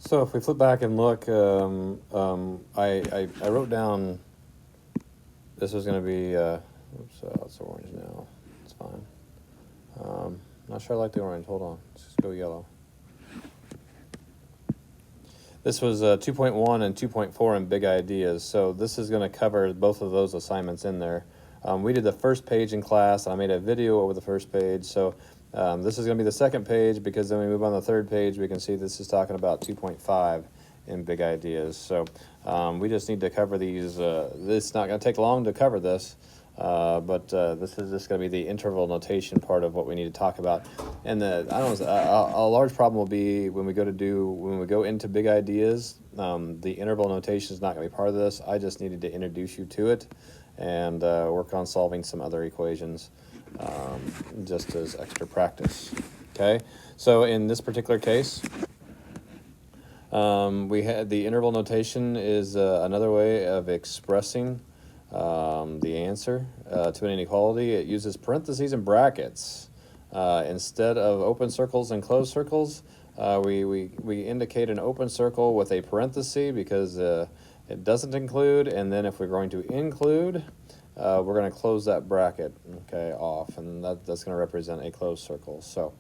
So if we flip back and look, I wrote down this was going to be, oops, it's orange now. It's fine. Not sure I like the orange. Hold on. Let's just go yellow. This was 2.1 and 2.4 in big ideas. So this is going to cover both of those assignments in there. We did the first page in class, and I made a video over the first page. So this is going to be the second page, because then we move on to the third page, we can see this is talking about 2.5 in big ideas. So we just need to cover these. It's not going to take long to cover this, but this is just going to be the interval notation part of what we need to talk about. And a large problem will be when we go into big ideas. The interval notation is not going to be part of this. I just needed to introduce you to it and work on solving some other equations, just as extra practice. Okay, so in this particular case, we had the interval notation is another way of expressing the answer to an inequality. It uses parentheses and brackets instead of open circles and closed circles. We indicate an open circle with a parenthesis because it doesn't include, and then if we're going to include, we're going to close that bracket, okay, off, and that's going to represent a closed circle. So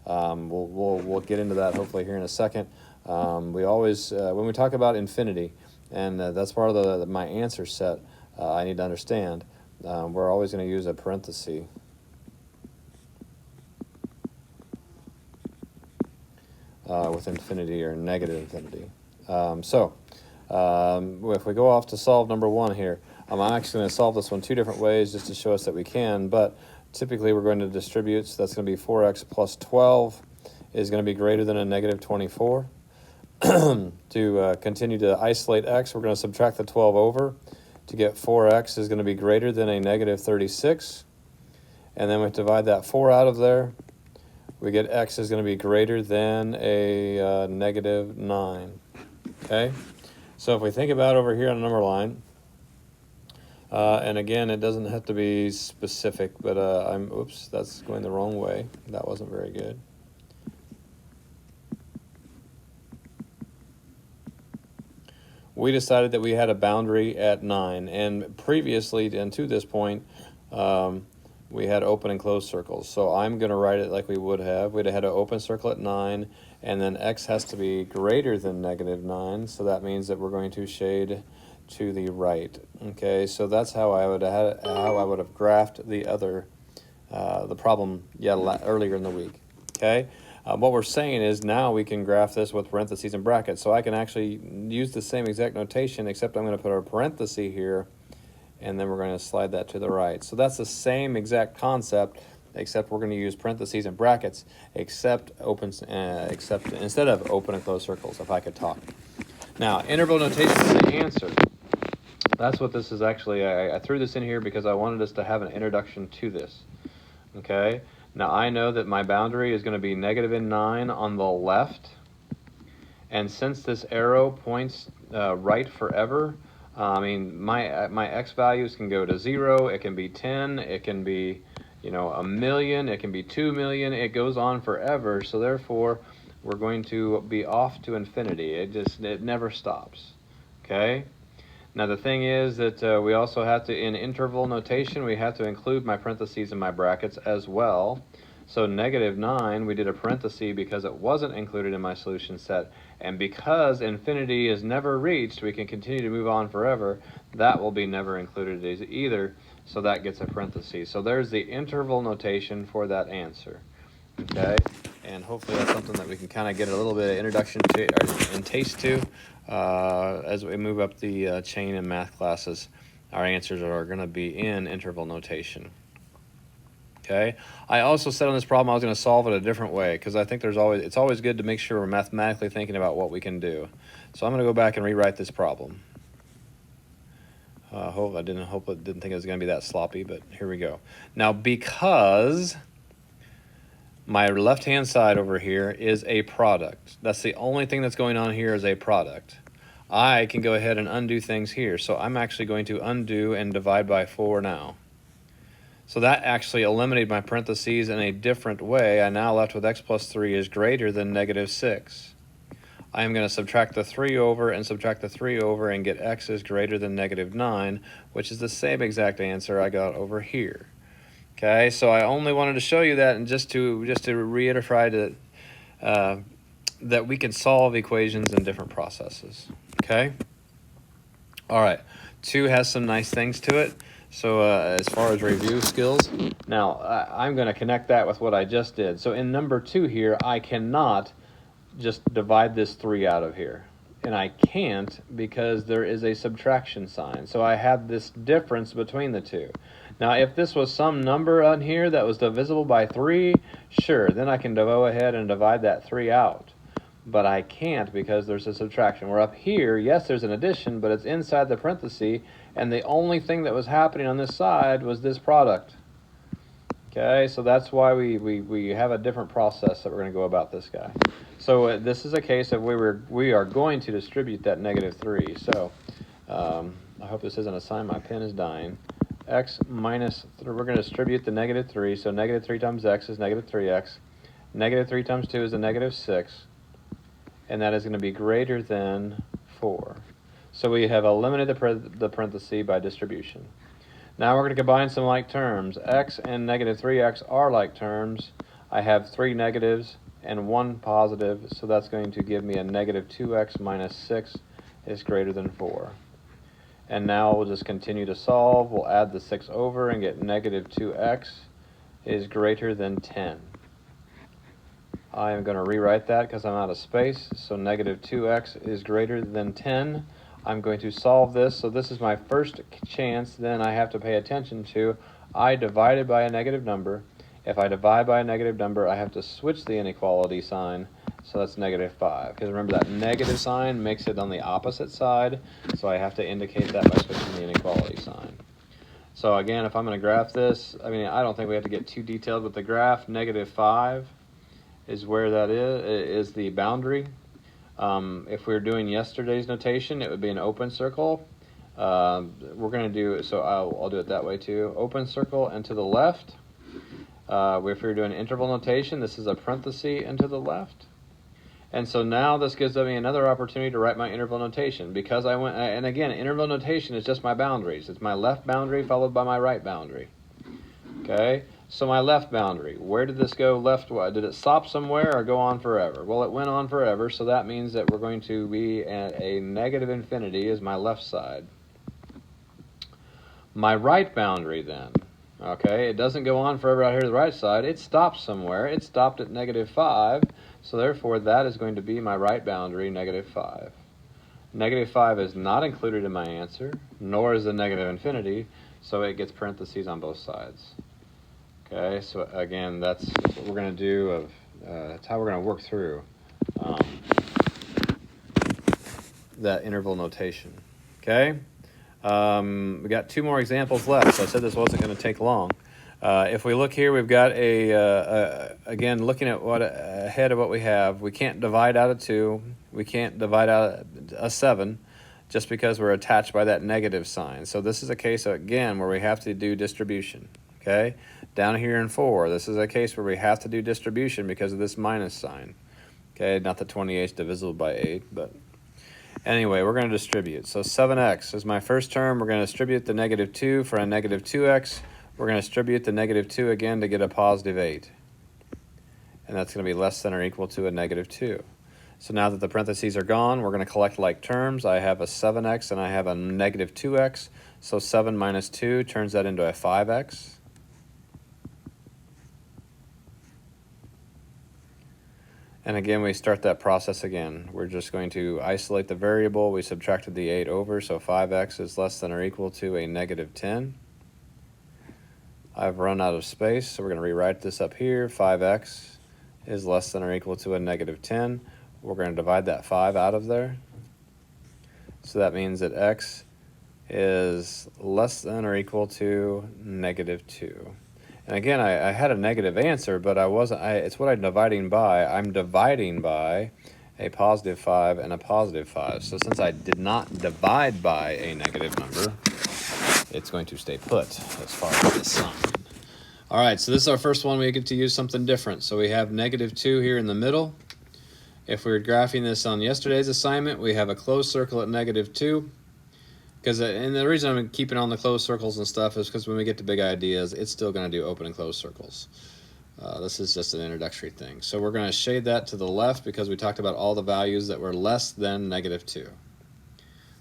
we'll get into that hopefully here in a second. We always when we talk about infinity, and that's part of my answer set, I need to understand, we're always going to use a parenthesis with infinity or negative infinity. If we go off to solve number one here, I'm actually going to solve this one two different ways just to show us that we can, but typically we're going to distribute, so that's going to be 4x plus 12 is going to be greater than a negative 24. To continue to isolate x, we're going to subtract the 12 over to get 4x is going to be greater than a negative 36. And then we divide that 4 out of there. We get x is going to be greater than a negative 9. Okay? So if we think about over here on the number line, and again, it doesn't have to be specific, but oops, that's going the wrong way. That wasn't very good. We decided that we had a boundary at 9, and previously and to this point, we had open and closed circles. So I'm going to write it like we would have. We'd have had an open circle at 9, and then x has to be greater than negative 9, so that means that we're going to shade to the right. Okay, so that's how I would have graphed the problem earlier in the week. Okay. What we're saying is now we can graph this with parentheses and brackets. So I can actually use the same exact notation, except I'm going to put a parenthesis here, and then we're going to slide that to the right. So that's the same exact concept, except we're going to use parentheses and brackets, except instead of open and closed circles, if I could talk. Now, interval notation is the answer. That's what this is actually. I threw this in here because I wanted us to have an introduction to this. Okay? Now I know that my boundary is going to be negative in 9 on the left, and since this arrow points right forever, I mean my x values can go to 0, it can be 10, it can be 1,000,000, it can be 2,000,000, it goes on forever. So therefore we're going to be off to infinity. It never stops. Okay? Now the thing is that we also have to, in interval notation, we have to include my parentheses and my brackets as well. So negative 9, we did a parenthesis because it wasn't included in my solution set. And because infinity is never reached, we can continue to move on forever. That will be never included either, so that gets a parenthesis. So there's the interval notation for that answer. Okay? And hopefully that's something that we can kind of get a little bit of introduction to and taste to as we move up the chain in math classes. Our answers are going to be in interval notation. Okay. I also said on this problem I was going to solve it a different way because I think it's always good to make sure we're mathematically thinking about what we can do. So I'm going to go back and rewrite this problem. I didn't think it was going to be that sloppy, but here we go. Now, because my left-hand side over here is a product. That's the only thing that's going on here is a product. I can go ahead and undo things here. So I'm actually going to undo and divide by 4 now. So that actually eliminated my parentheses in a different way. I'm now left with x plus 3 is greater than negative 6. I am going to subtract the 3 over and subtract the 3 over and get x is greater than -9, which is the same exact answer I got over here. Okay, so I only wanted to show you that, and just to reiterate that we can solve equations in different processes. Okay. All right. 2 has some nice things to it. So as far as review skills, now I'm going to connect that with what I just did. So in number 2 here, I cannot just divide this 3 out of here. And I can't because there is a subtraction sign. So I have this difference between the two. Now if this was some number on here that was divisible by 3, sure, then I can go ahead and divide that 3 out. But I can't because there's a subtraction. Where up here, yes, there's an addition, but it's inside the parenthesis, and the only thing that was happening on this side was this product. Okay, so that's why we have a different process that we're going to go about this guy. So this is a case of we are going to distribute that -3. So I hope this isn't a sign. My pen is dying. X minus, we're going to distribute the -3. So -3 times x is -3x. -3 times 2 is a -6. And that is going to be greater than 4. So we have eliminated the parenthesis by distribution. Now we're going to combine some like terms. X and -3x are like terms. I have 3 negatives and 1 positive, so that's going to give me a -2x minus 6 is greater than 4. And now we'll just continue to solve. We'll add the 6 over and get -2x is greater than 10. I am going to rewrite that because I'm out of space. So -2x is greater than 10. I'm going to solve this. So this is my first chance. Then I have to pay attention to I divided by a negative number. If I divide by a negative number, I have to switch the inequality sign. So that's -5. Because remember, that negative sign makes it on the opposite side. So I have to indicate that by switching the inequality sign. So again, if I'm going to graph this, I mean, I don't think we have to get too detailed with the graph. -5 is where that is the boundary. If we were doing yesterday's notation, it would be an open circle. We're going to do, so I'll do it that way too. Open circle and to the left. If we were doing interval notation, this is a parenthesis and to the left. And so now this gives me another opportunity to write my interval notation, because I went, and again, interval notation is just my boundaries. It's my left boundary followed by my right boundary. Okay. So my left boundary, where did this go left? Did it stop somewhere or go on forever? Well, it went on forever, so that means that we're going to be at a -infinity is my left side. My right boundary then, okay, it doesn't go on forever out here to the right side. It stops somewhere. It stopped at -5, so therefore that is going to be my right boundary, -5. -5 is not included in my answer, nor is the -infinity, so it gets parentheses on both sides. Okay, so again, that's what we're going to do. That's how we're going to work through that interval notation. Okay, we got 2 more examples left. So I said this wasn't going to take long. If we look here, we've got again, looking at what ahead of what we have. We can't divide out of 2. We can't divide out a 7 just because we're attached by that negative sign. So this is a case, again, where we have to do distribution. Okay, down here in 4, this is a case where we have to do distribution because of this minus sign. Okay, not that 28 is divisible by 8, but anyway, we're going to distribute. So 7x is my first term. We're going to distribute the -2 for a -2x. We're going to distribute the -2 again to get a +8. And that's going to be less than or equal to a -2. So now that the parentheses are gone, we're going to collect like terms. I have a 7x and I have a -2x. So 7 minus 2 turns that into a 5x. And again, we start that process again. We're just going to isolate the variable. We subtracted the 8 over, so 5x is less than or equal to a -10. I've run out of space, so we're going to rewrite this up here. 5x is less than or equal to a -10. We're going to divide that 5 out of there. So that means that x is less than or equal to -2. And again, I had a negative answer, but I wasn't. It's what I'm dividing by. I'm dividing by a +5 and a +5. So since I did not divide by a negative number, it's going to stay put as far as the sign. All right, so this is our first one. We get to use something different. So we have -2 here in the middle. If we were graphing this on yesterday's assignment, we have a closed circle at -2. And the reason I'm keeping on the closed circles and stuff is because when we get to big ideas, it's still going to do open and closed circles. This is just an introductory thing. So we're going to shade that to the left because we talked about all the values that were less than -2.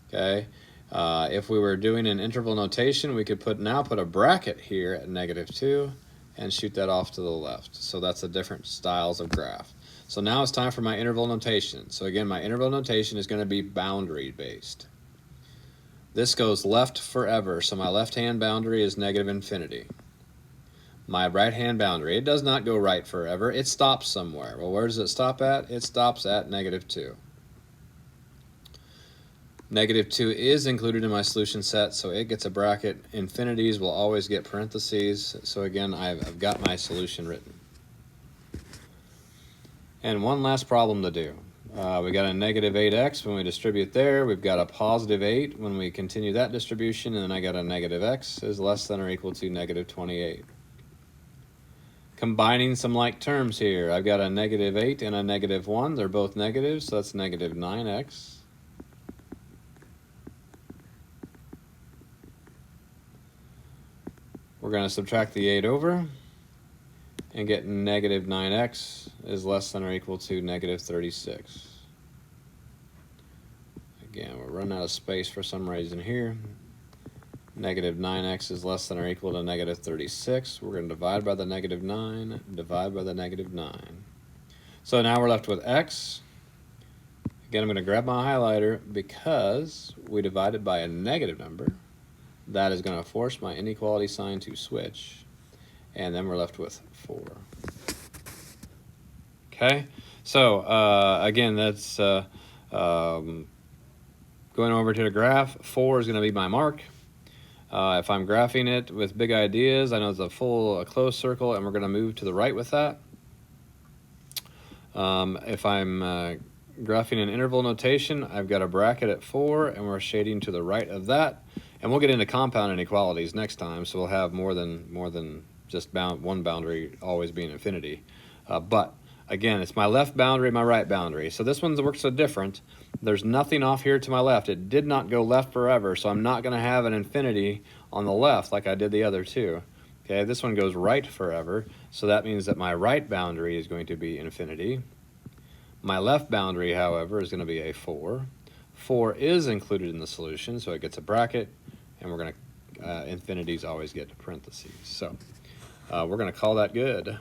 Okay. If we were doing an interval notation, we could now put a bracket here at -2 and shoot that off to the left. So that's the different styles of graph. So now it's time for my interval notation. So again, my interval notation is going to be boundary based. This goes left forever, so my left-hand boundary is -infinity. My right-hand boundary, it does not go right forever, it stops somewhere. Well, where does it stop at? It stops at -2. -2 is included in my solution set, so it gets a bracket. Infinities will always get parentheses, so again, I've got my solution written. And one last problem to do. We got a -8x when we distribute there. We've got a +8 when we continue that distribution, and then I got a -x is less than or equal to -28. Combining some like terms here, I've got a -8 and a -1. They're both negatives, so that's -9x. We're going to subtract the 8 over and get -9x is less than or equal to -36. Again, we're running out of space for some reason here. -9x is less than or equal to -36. We're going to divide by the -9, divide by the -9. So now we're left with x. Again, I'm going to grab my highlighter because we divided by a negative number. That is going to force my inequality sign to switch. And then we're left with 4. Okay, so again, that's going over to the graph. 4 is going to be my mark. If I'm graphing it with big ideas, I know it's a closed circle, and we're going to move to the right with that. If I'm graphing an interval notation, I've got a bracket at 4, and we're shading to the right of that. And we'll get into compound inequalities next time, so we'll have more than just one boundary always being infinity. But again, it's my left boundary, my right boundary. So this one works so different. There's nothing off here to my left. It did not go left forever, so I'm not going to have an infinity on the left like I did the other two. Okay, this one goes right forever, so that means that my right boundary is going to be infinity. My left boundary, however, is going to be a 4. 4 is included in the solution, so it gets a bracket, and we're going to infinities always get parentheses. So we're going to call that good.